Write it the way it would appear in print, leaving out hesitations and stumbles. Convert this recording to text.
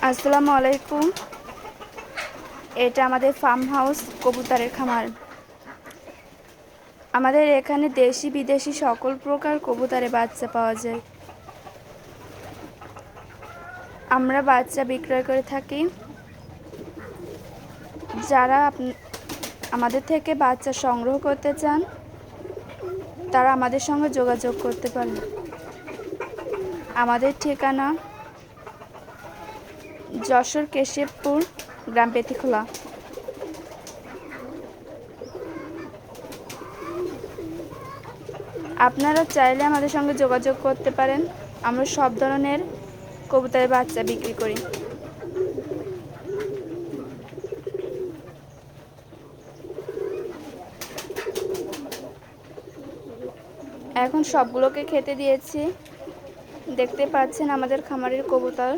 আসসালামু আলাইকুম। এটা আমাদের ফার্ম হাউস কবুতরের খামার। আমাদের এখানে দেশি বিদেশি সকল প্রকার কবুতরের বাচ্চা পাওয়া যায়। আমরা বাচ্চা বিক্রয় করে থাকি। যারা আমাদের থেকে বাচ্চা সংগ্রহ করতে চান তারা আমাদের সঙ্গে যোগাযোগ করতে পারেন। আমাদের ঠিকানা যশোর কেশবপুর, গ্রাম পেতিখোলা। আপনারা চাইলে আমাদের সঙ্গে যোগাযোগ করতে পারেন। আমরা সব ধরনের কবুতরের বাচ্চা বিক্রি করি। এখন সবগুলোকে খেতে দিয়েছি। দেখতে পাচ্ছেন আমাদের খামারের কবুতর।